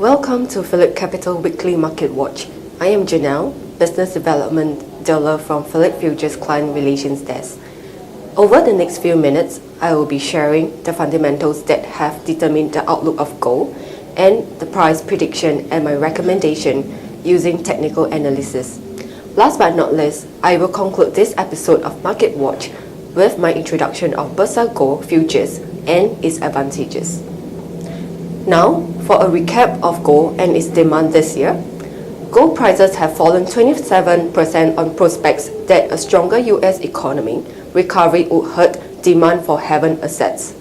Welcome to PhillipCapital Weekly Market Watch. I am Jenelle, Business Development Dealer from Phillip Futures Client Relations Desk. Over the next few minutes, I will be sharing the fundamentals that have determined the outlook of gold and the price prediction and my recommendation using technical analysis. Last but not least, I will conclude this episode of Market Watch with my introduction of Bursa Gold futures and its advantages. Now, for a recap of gold and its demand this year, gold prices have fallen 27% on prospects that a stronger US economy recovery would hurt demand for haven assets.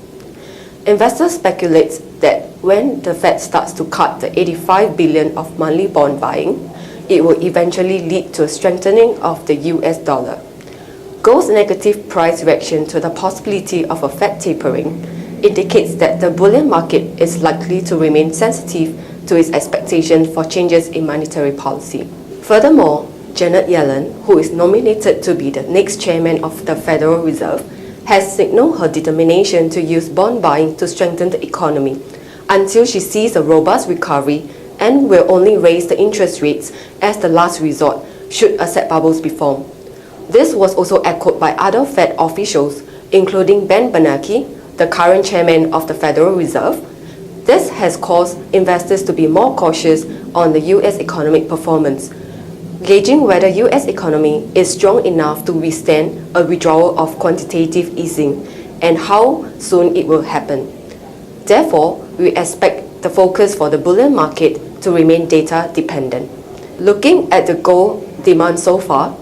Investors speculate that when the Fed starts to cut the $85 billion of monthly bond buying, it will eventually lead to a strengthening of the US dollar. Gold's negative price reaction to the possibility of a Fed tapering indicates that the bullion market is likely to remain sensitive to its expectations for changes in monetary policy. Furthermore, Janet Yellen, who is nominated to be the next chairman of the Federal Reserve, has signaled her determination to use bond buying to strengthen the economy until she sees a robust recovery and will only raise the interest rates as the last resort should asset bubbles be formed. This was also echoed by other Fed officials, including Ben Bernanke, the current chairman of the Federal Reserve. This has caused investors to be more cautious on the US economic performance, gauging whether US economy is strong enough to withstand a withdrawal of quantitative easing and how soon it will happen. Therefore, we expect the focus for the bullion market to remain data dependent. Looking at the gold demand so far,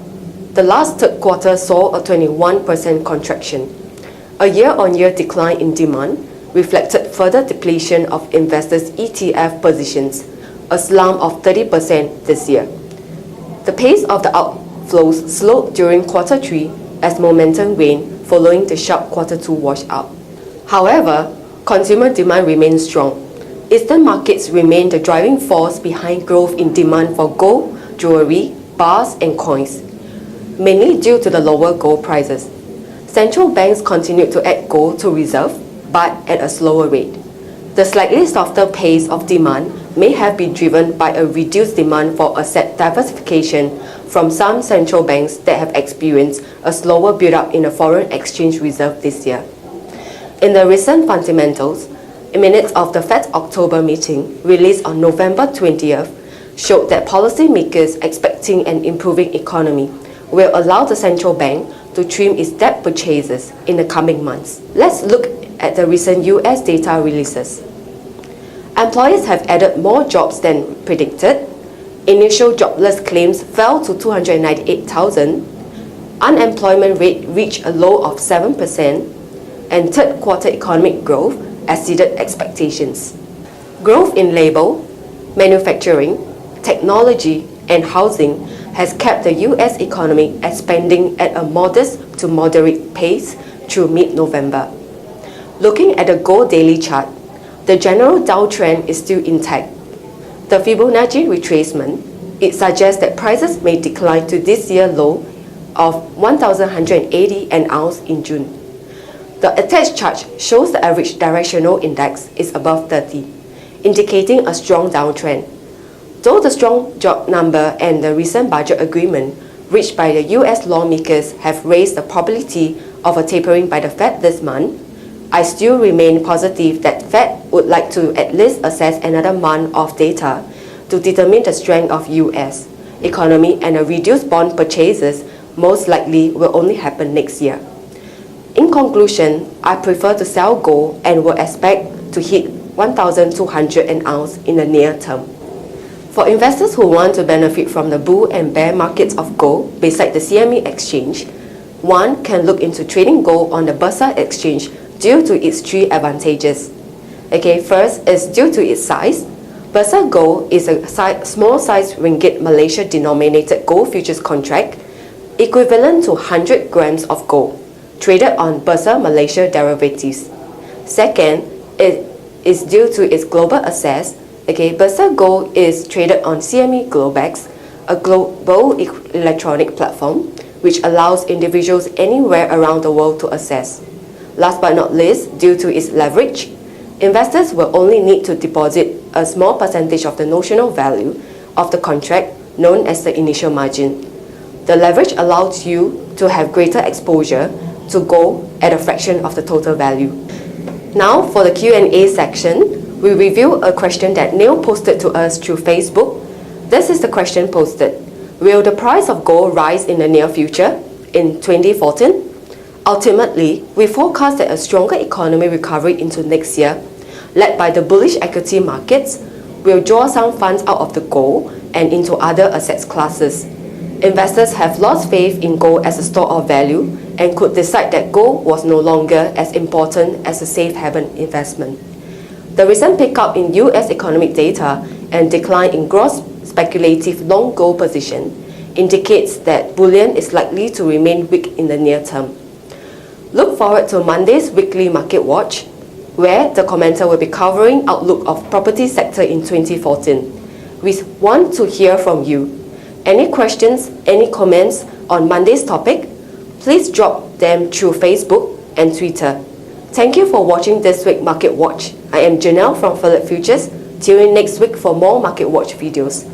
the last third quarter saw a 21% contraction. A year-on-year decline in demand reflected further depletion of investors' ETF positions, a slump of 30% this year. The pace of the outflows slowed during quarter 3 as momentum waned following the sharp quarter 2 washout. However, consumer demand remains strong. Eastern markets remain the driving force behind growth in demand for gold, jewelry, bars, and coins, mainly due to the lower gold prices. Central banks continue to add gold to reserve, but at a slower rate. The slightly softer pace of demand may have been driven by a reduced demand for asset diversification from some central banks that have experienced a slower build-up in the foreign exchange reserve this year. In the recent fundamentals, minutes of the Fed's October meeting, released on November 20th, showed that policymakers expecting an improving economy will allow the central bank to trim its debt purchases in the coming months. Let's look at the recent US data releases. Employers have added more jobs than predicted. Initial jobless claims fell to 298,000. Unemployment rate reached a low of 7%, and third quarter economic growth exceeded expectations. Growth in labor, manufacturing, technology, and housing has kept the US economy expanding at a modest to moderate pace through mid-November. Looking at the gold daily chart, the general downtrend is still intact. The Fibonacci retracement, it suggests that prices may decline to this year's low of 1,180 an ounce in June. The attached chart shows the average directional index is above 30, indicating a strong downtrend. Though the strong job number and the recent budget agreement reached by the US lawmakers have raised the probability of a tapering by the Fed this month, I still remain positive that Fed would like to at least assess another month of data to determine the strength of US economy, and a reduced bond purchases most likely will only happen next year. In conclusion, I prefer to sell gold and will expect to hit 1,200 an ounce in the near term. For investors who want to benefit from the bull and bear markets of gold beside the CME exchange, one can look into trading gold on the Bursa exchange due to its 3 advantages. First is due to its size. Bursa Gold is a small size ringgit Malaysia denominated gold futures contract equivalent to 100 grams of gold, traded on Bursa Malaysia derivatives. Second, it is due to its global access. Bursa Gold is traded on CME Globex, a global electronic platform which allows individuals anywhere around the world to access. Last but not least, due to its leverage, investors will only need to deposit a small percentage of the notional value of the contract known as the initial margin. The leverage allows you to have greater exposure to gold at a fraction of the total value. Now for the Q&A section, we review a question that Neil posted to us through Facebook. This is the question posted. Will the price of gold rise in the near future in 2014? Ultimately, we forecast that a stronger economic recovery into next year, led by the bullish equity markets, will draw some funds out of the gold and into other asset classes. Investors have lost faith in gold as a store of value and could decide that gold was no longer as important as a safe haven investment. The recent pickup in US economic data and decline in gross speculative long gold position indicates that bullion is likely to remain weak in the near term. Look forward to Monday's weekly market watch, where the commentator will be covering outlook of property sector in 2014. We want to hear from you. Any questions, any comments on Monday's topic? Please drop them through Facebook and Twitter. Thank you for watching this week's Market Watch. I am Jenelle from Phillip Futures. Tune in next week for more Market Watch videos.